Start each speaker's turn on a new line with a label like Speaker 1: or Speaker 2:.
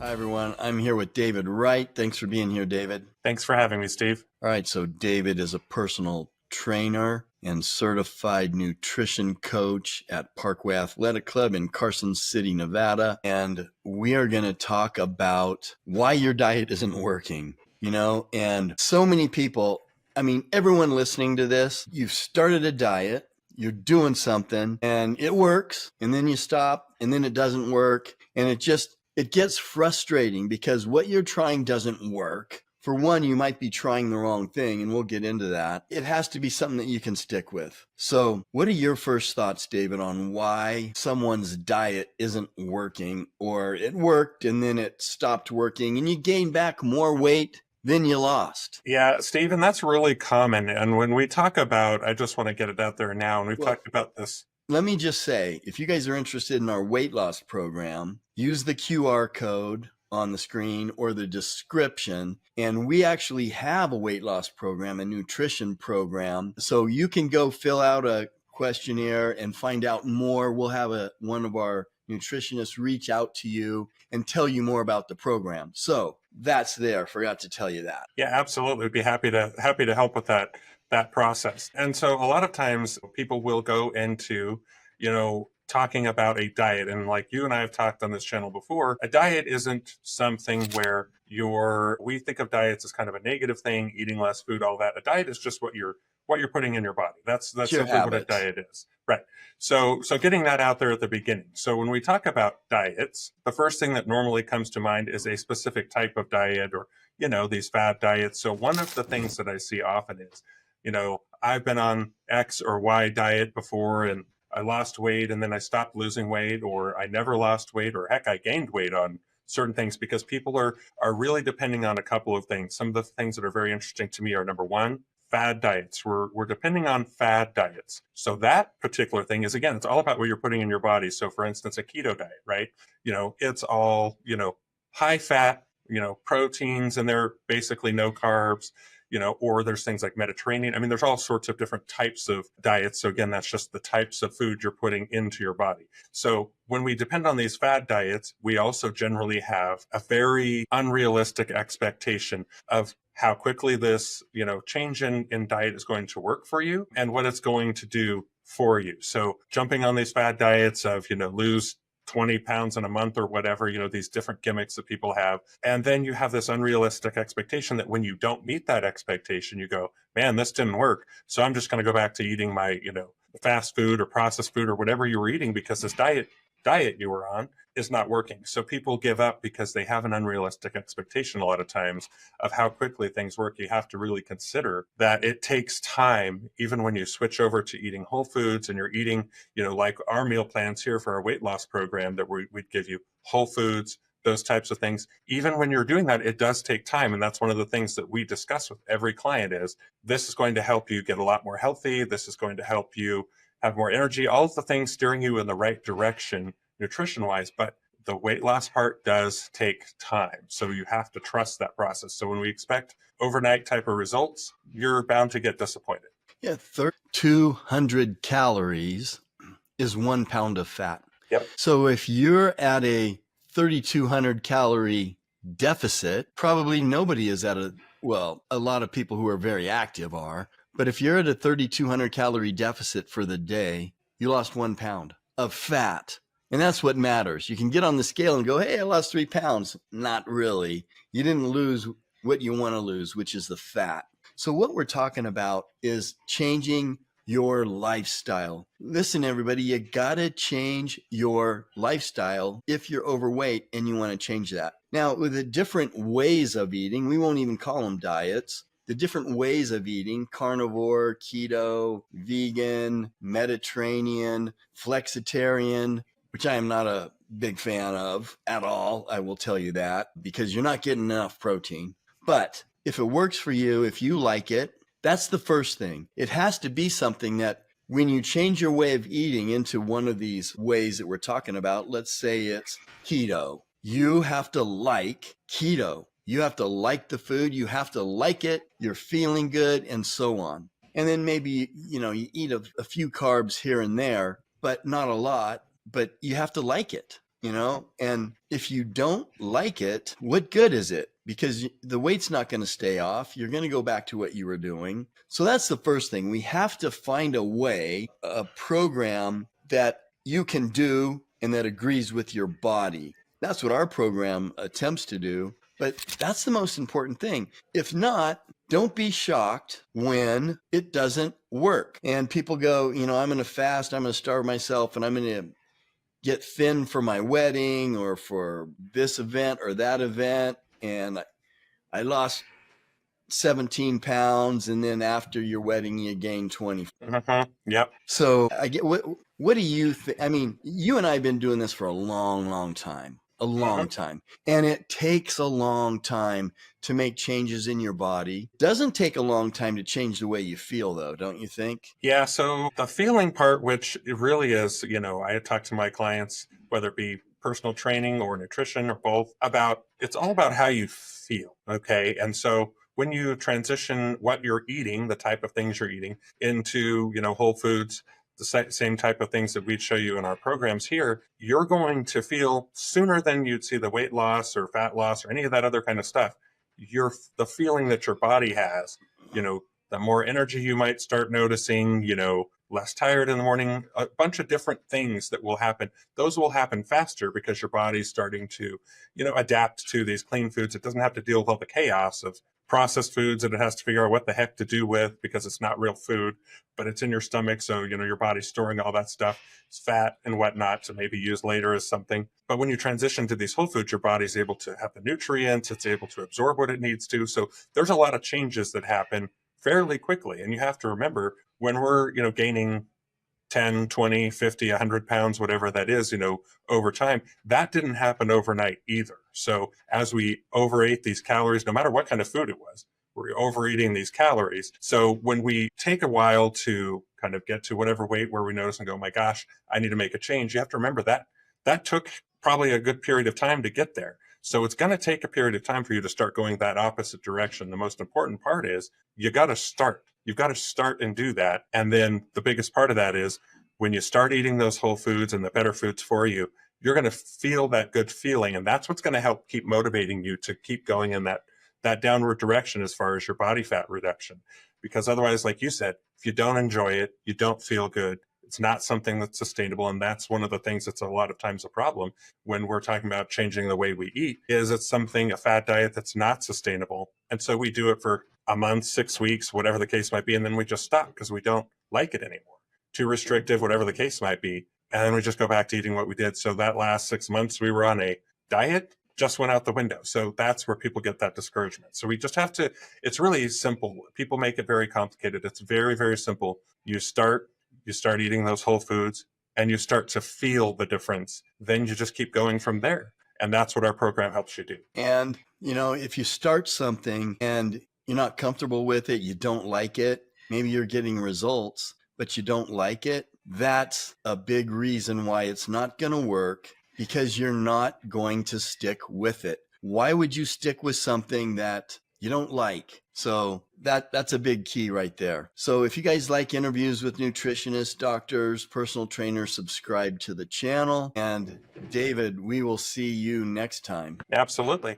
Speaker 1: Hi, everyone. I'm here with David Wright. Thanks for being here, David.
Speaker 2: Thanks for having me, Steve.
Speaker 1: All right, so David is a personal trainer and certified nutrition coach at Parkway Athletic Club in Carson City, Nevada. And we are going to talk about why your diet isn't working, and so many people, everyone listening to this, you've started a diet, you're doing something and it works, and then you stop and then it doesn't work. And it gets frustrating because what you're trying doesn't work. For one, you might be trying the wrong thing, and we'll get into that. It has to be something that you can stick with. So what are your first thoughts, David, on why someone's diet isn't working, or it worked and then it stopped working and you gained back more weight than you lost?
Speaker 2: Yeah, Steve, and that's really common. And when we talk about, I just want to get it out there now, and we've talked about this.
Speaker 1: Let me just say, if you guys are interested in our weight loss program, use the QR code on the screen or the description. And we actually have a weight loss program, a nutrition program. So you can go fill out a questionnaire and find out more. We'll have one of our nutritionists reach out to you and tell you more about the program. So that's there. Forgot to tell you that.
Speaker 2: Yeah, absolutely. We'd be happy to help with that process. And so a lot of times people will go into, talking about a diet. And like you and I have talked on this channel before, a diet isn't something where we think of diets as kind of a negative thing, eating less food, all that. A diet is just what you're putting in your body. That's simply what a diet is. Right. So getting that out there at the beginning. So when we talk about diets, the first thing that normally comes to mind is a specific type of diet, or, these fad diets. So one of the things that I see often is, I've been on X or Y diet before and I lost weight and then I stopped losing weight, or I never lost weight, or heck, I gained weight on certain things, because people are really depending on a couple of things. Some of the things that are very interesting to me are, number one, fad diets. We're depending on fad diets. So that particular thing is, again, it's all about what you're putting in your body. So for instance, a keto diet, right? It's all, high fat, proteins, and they're basically no carbs. Or there's things like Mediterranean. I mean, there's all sorts of different types of diets. So again, that's just the types of food you're putting into your body. So when we depend on these fad diets, we also generally have a very unrealistic expectation of how quickly this, change in diet is going to work for you and what it's going to do for you. So jumping on these fad diets of, lose 20 pounds in a month or whatever, these different gimmicks that people have. And then you have this unrealistic expectation that when you don't meet that expectation, you go, man, this didn't work. So I'm just going to go back to eating my, fast food or processed food or whatever you were eating, because this diet you were on is not working. So people give up because they have an unrealistic expectation a lot of times of how quickly things work. You have to really consider that it takes time, even when you switch over to eating whole foods and you're eating, like our meal plans here for our weight loss program, that we'd give you whole foods, those types of things. Even when you're doing that, it does take time. And that's one of the things that we discuss with every client is, this is going to help you get a lot more healthy. This is going to help you have more energy, all of the things steering you in the right direction nutrition wise. But the weight loss part does take time. So you have to trust that process. So when we expect overnight type of results, you're bound to get disappointed.
Speaker 1: Yeah, 200 calories is 1 pound of fat.
Speaker 2: Yep.
Speaker 1: So if you're at a 3,200 calorie deficit, probably nobody is at a lot of people who are very active are. But if you're at a 3,200 calorie deficit for the day, you lost 1 pound of fat. And that's what matters. You can get on the scale and go, hey, I lost 3 pounds. Not really. You didn't lose what you want to lose, which is the fat. So what we're talking about is changing your lifestyle. Listen, everybody, you got to change your lifestyle if you're overweight and you want to change that. Now, with the different ways of eating, we won't even call them diets. The different ways of eating, carnivore, keto, vegan, Mediterranean, flexitarian, which I am not a big fan of at all. I will tell you that, because you're not getting enough protein. But if it works for you, if you like it, that's the first thing. It has to be something that when you change your way of eating into one of these ways that we're talking about, let's say it's keto, you have to like keto. You have to like the food. You have to like it. You're feeling good, and so on. And then maybe, you eat a few carbs here and there, but not a lot. But you have to like it. and if you don't like it, what good is it? Because the weight's not going to stay off. You're going to go back to what you were doing. So that's the first thing. We have to find a way, a program that you can do and that agrees with your body. That's what our program attempts to do. But that's the most important thing. If not, don't be shocked when it doesn't work. And people go, I'm going to fast, I'm going to starve myself, and I'm going to get thin for my wedding or for this event or that event. And I lost 17 pounds. And then after your wedding, you gain 20.
Speaker 2: Yep.
Speaker 1: So I get, what do you think? I mean, you and I have been doing this for a long, long time. A long time. And it takes a long time to make changes in your body. Doesn't take a long time to change the way you feel, though, don't you think?
Speaker 2: Yeah. So the feeling part, which it really is, I talk to my clients, whether it be personal training or nutrition or both, it's all about how you feel. Okay. And so when you transition what you're eating, the type of things you're eating into, whole foods, the same type of things that we'd show you in our programs here, you're going to feel sooner than you'd see the weight loss or fat loss or any of that other kind of stuff. The feeling that your body has, the more energy you might start noticing, less tired in the morning, a bunch of different things that will happen. Those will happen faster because your body's starting to, adapt to these clean foods. It doesn't have to deal with all the chaos of processed foods that it has to figure out what the heck to do with because it's not real food, but it's in your stomach. So, your body's storing all that stuff. It's fat and whatnot to maybe use later as something. But when you transition to these whole foods, your body's able to have the nutrients. It's able to absorb what it needs to. So there's a lot of changes that happen fairly quickly. And you have to remember when we're, gaining 10, 20, 50, 100 pounds, whatever that is, over time, that didn't happen overnight either. So as we overate these calories, no matter what kind of food it was, we're overeating these calories. So when we take a while to kind of get to whatever weight where we notice and go, my gosh, I need to make a change, you have to remember that took probably a good period of time to get there. So it's going to take a period of time for you to start going that opposite direction. The most important part is you got to start. You've got to start and do that. And then the biggest part of that is when you start eating those whole foods and the better foods for you, you're going to feel that good feeling. And that's what's going to help keep motivating you to keep going in that downward direction as far as your body fat reduction. Because otherwise, like you said, if you don't enjoy it, you don't feel good. It's not something that's sustainable. And that's one of the things that's a lot of times a problem when we're talking about changing the way we eat is it's a fad diet that's not sustainable. And so we do it for a month, 6 weeks, whatever the case might be. And then we just stop because we don't like it anymore. Too restrictive, whatever the case might be. And then we just go back to eating what we did. So that last 6 months we were on a diet just went out the window. So that's where people get that discouragement. So we just have to, it's really simple. People make it very complicated. It's very, very simple. You start eating those whole foods and you start to feel the difference. Then you just keep going from there. And that's what our program helps you do.
Speaker 1: And, if you start something and you're not comfortable with it, you don't like it, maybe you're getting results, but you don't like it, that's a big reason why it's not going to work because you're not going to stick with it. Why would you stick with something that you don't like? So that's a big key right there. So if you guys like interviews with nutritionists, doctors, personal trainers, subscribe to the channel. And David, we will see you next time.
Speaker 2: Absolutely.